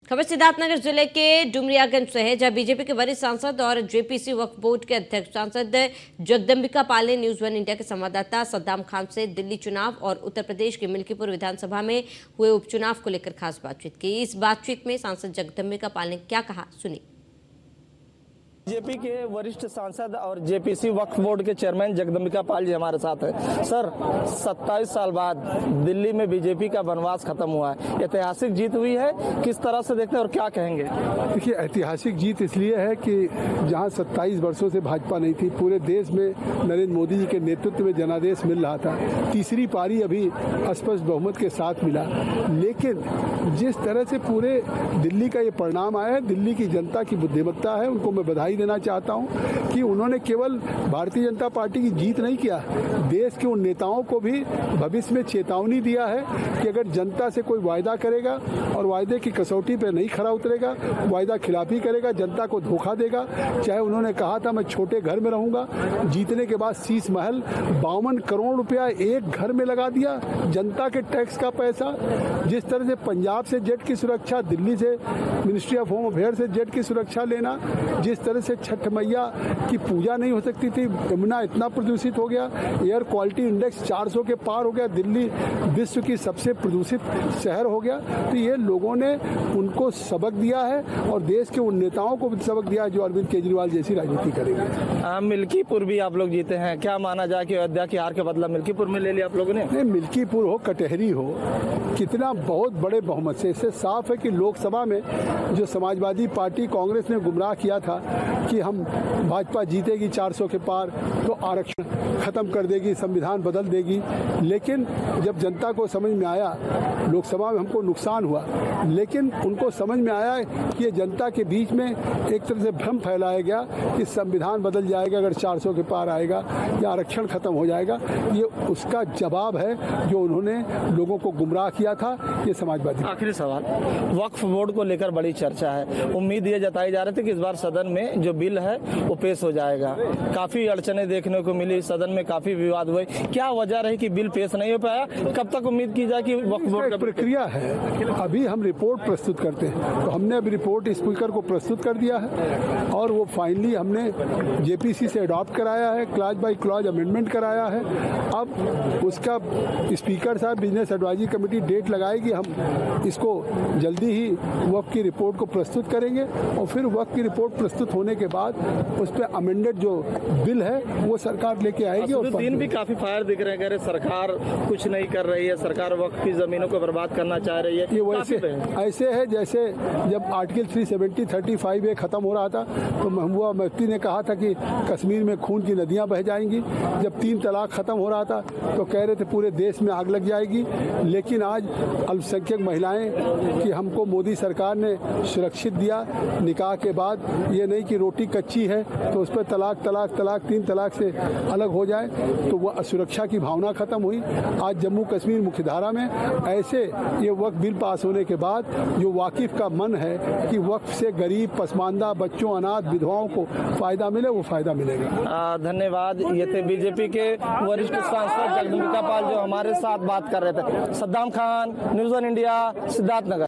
खबर सिद्धार्थनगर जिले के डुमरियागंज से है, जहां बीजेपी के वरिष्ठ सांसद और जेपीसी वक्फ बोर्ड के अध्यक्ष सांसद जगदम्बिका पाल ने न्यूज वन इंडिया के संवाददाता सद्दाम खान से दिल्ली चुनाव और उत्तर प्रदेश के मिल्कीपुर विधानसभा में हुए उपचुनाव को लेकर खास बातचीत की। इस बातचीत में सांसद जगदम्बिका पाल ने क्या कहा, सुनिए। बीजेपी के वरिष्ठ सांसद और जेपीसी वक्फ बोर्ड के चेयरमैन जगदम्बिका पाल जी हमारे साथ हैं। सर, 27 साल बाद दिल्ली में बीजेपी का वनवास खत्म हुआ है, ऐतिहासिक जीत हुई है, किस तरह से देखते हैं और क्या कहेंगे? देखिए, ऐतिहासिक जीत इसलिए है कि जहां 27 वर्षों से भाजपा नहीं थी, पूरे देश में नरेंद्र मोदी जी के नेतृत्व में जनादेश मिल रहा था। तीसरी पारी अभी स्पष्ट बहुमत के साथ मिला, लेकिन जिस तरह से पूरे दिल्ली का ये परिणाम आया है, दिल्ली की जनता की बुद्धिमत्ता है, उनको मैं बधाई देना चाहता हूं कि उन्होंने केवल भारतीय जनता पार्टी की जीत नहीं किया, देश के उन नेताओं को भी भविष्य में चेतावनी दिया है कि अगर जनता से कोई वायदा करेगा और वायदे की कसौटी पर नहीं खरा उतरेगा, वायदा खिलाफी करेगा, जनता को धोखा देगा। चाहे उन्होंने कहा था मैं छोटे घर में रहूंगा, जीतने के बाद शीश महल 52 करोड़ रुपया एक घर में लगा दिया, जनता के टैक्स का पैसा। जिस तरह से पंजाब से जेट की सुरक्षा, दिल्ली से मिनिस्ट्री ऑफ होम अफेयर से जेट की सुरक्षा लेना, जिस तरह से छठ मैया की पूजा नहीं हो सकती थी, यमुना इतना प्रदूषित हो गया, एयर क्वालिटी इंडेक्स 400 के पार हो गया, दिल्ली विश्व की सबसे प्रदूषित शहर हो गया। तो ये लोगों ने उनको सबक दिया है और देश के उन नेताओं को भी सबक दिया है जो अरविंद केजरीवाल जैसी राजनीति करेंगे। मिल्कीपुर भी आप लोग जीते हैं, क्या माना जाए कि अयोध्या की हार के बदला मिल्कीपुर में ले लिया आप लोगों ने? नहीं, मिल्कीपुर हो, कटहरी हो, कितना बहुत बड़े बहुमत से, इससे साफ है कि लोकसभा में जो समाजवादी पार्टी कांग्रेस ने गुमराह किया था कि हम भाजपा जीतेगी 400 के पार तो आरक्षण खत्म कर देगी, संविधान बदल देगी, लेकिन जब जनता को समझ में आया, लोकसभा में हमको नुकसान हुआ, लेकिन उनको समझ में आया कि ये जनता के बीच में एक तरह से भ्रम फैलाया गया कि संविधान बदल जाएगा अगर 400 के पार आएगा या आरक्षण खत्म हो जाएगा। ये उसका जवाब है जो उन्होंने लोगों को गुमराह किया था, ये समाजवादी। आखिरी सवाल, वक्फ बोर्ड को लेकर बड़ी चर्चा है, उम्मीद ये जताई जा रही थी कि इस बार सदन में जो बिल है वो पेश हो जाएगा, काफी अड़चने देखने को मिली, सदन में काफी विवाद हुए, क्या वजह रही कि बिल पेश नहीं हो पाया? कब तक उम्मीद की जाए कि वक्फ बोर्ड का प्रक्रिया है? अभी हम रिपोर्ट प्रस्तुत करते हैं, तो हमने अभी रिपोर्ट स्पीकर को प्रस्तुत कर दिया है और वो फाइनली हमने जेपीसी से अडॉप्ट कराया है, क्लॉज बाय क्लॉज अमेंडमेंट कराया है। अब उसका स्पीकर साहब बिजनेस एडवाइजरी कमेटी डेट लगाएगी, हम इसको जल्दी ही वक्फ की रिपोर्ट को प्रस्तुत करेंगे और फिर वक्फ की रिपोर्ट प्रस्तुत होने के बाद उस पर अमेंडेड जो बिल है वो सरकार लेके आएगी। और दिन भी काफी फायर दिख रहे हैं, सरकार कुछ नहीं कर रही है, सरकार वक्फ की जमीनों को बर्बाद करना चाह रही है। ये वैसे ऐसे है जैसे जब आर्टिकल 370-35 खत्म हो रहा था तो महबूबा मुफ्ती ने कहा था कि कश्मीर में खून की नदियां बह जाएंगी। जब 3 तलाक खत्म हो रहा था तो कह रहे थे पूरे देश में आग लग जाएगी, लेकिन आज अल्पसंख्यक महिलाएं कि हमको मोदी सरकार ने सुरक्षित दिया, निकाह के बाद ये नहीं कि रोटी कच्ची है तो उस पर तलाक 3 तलाक से अलग हो जाए, तो वह सुरक्षा की भावना खत्म हुई। आज जम्मू कश्मीर मुख्यधारा में ऐसे ये वक्फ बिल पास होने के बाद जो वाकिफ का मन है कि वक्फ से गरीब, पसमानदा, बच्चों, अनाथ, विधवाओं को फायदा मिले, वो फायदा मिलेगा। धन्यवाद। ये थे बीजेपी के वरिष्ठ सांसद जगदम्बिका पाल जो हमारे साथ बात कर रहे थे। Saddam Khan, news one India, Siddharthnagar.